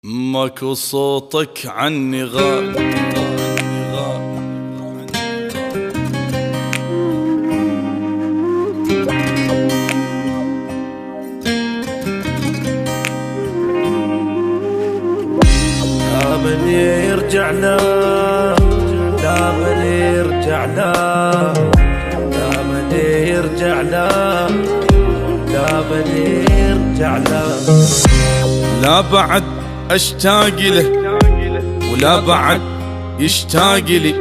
ماكو صوتك عني غاب. لا من يرجع لا، لا من يرجع لا، لا من يرجع لا، لا من يرجع لا. لا بعد اشتاق له ولا بعد يشتاق لي،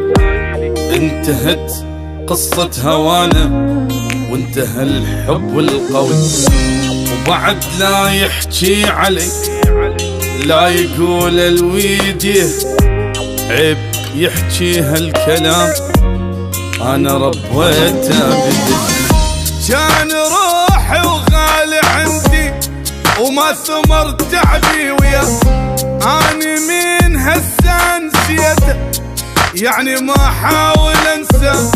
انتهت قصة هوانا وانتهى الحب القوي، وبعد لا يحكي علي لا يقول الويديه، عيب يحكي هالكلام انا ربيته بدي. كان روحي وغالي عندي وما ثمر تعبي وياه، اني من هسه نسيته يعني ما حاول انسى.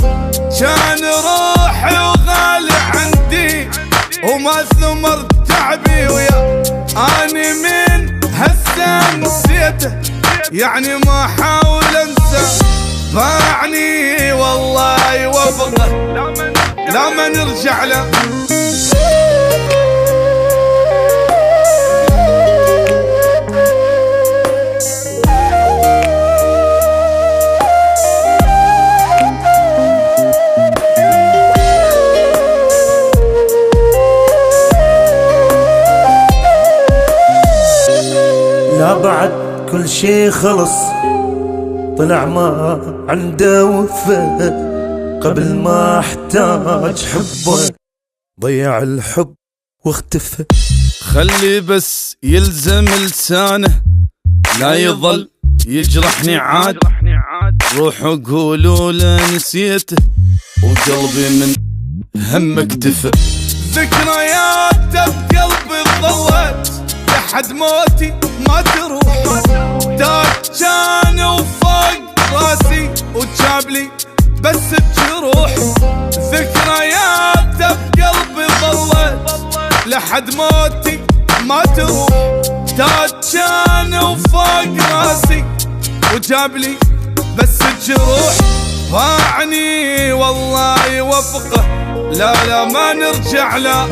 كان روحي وغالي عندي وما ثمر تعبي وياه، اني من هسه نسيته يعني ما حاول انسى. باعني والله وابغى لا ما نرجع له. لا بعد كل شي خلص، طلع ما عنده وفاء، قبل ما احتاج حبه ضيع الحب واختفى. خلي بس يلزم لسانه لا يظل يجرحني عاد، روحوا قولوا له نسيته وقلبي من هم اكتفى. ذكرياته بقلبي ظلت لحد موتي ما تروح، تاج كان وفوق راسي وجابلي بس بجروح. ذكرياته بقلبي ظلت لحد موتي ما تروح، تاج كان وفوق راسي وجابلي بس بجروح. باعني والله وفقه لا لا ما نرجع له.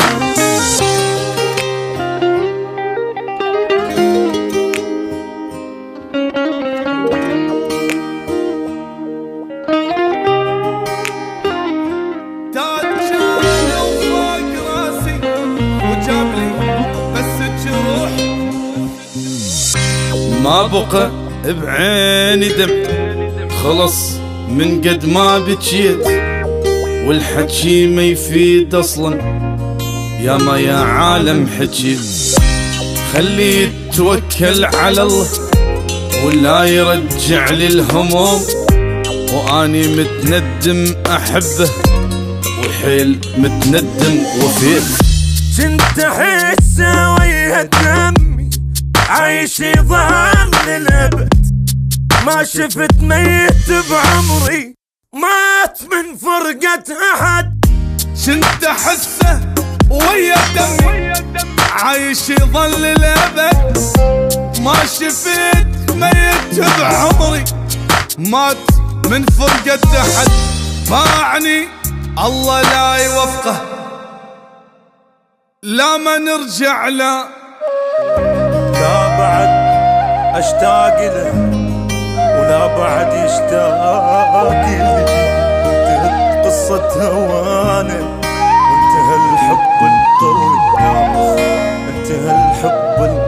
ما بقى بعيني دم خلص من قد ما بكيت، والحكي ما يفيد اصلا يا ما يا عالم حكيت. خليه يتوكل على الله ولا يرجع لي الهموم، واني متندم احبه وحيل متندم وفيت. كنت احس ويا دمي عايش يظهر للابد، ما شفت ميت بعمري مات من فرقة احد. كنت احسه ويا دمي عايش يظل للابد، ما شفت ميت بعمري مات من فرقة احد. باعني الله لا يوفقه لا ما نرجع له. لا بعد اشتاق له ولا بعد يشتاق لي، انتهت قصة هوانا وانتهى الحب القوي، انتهى الحب القوي.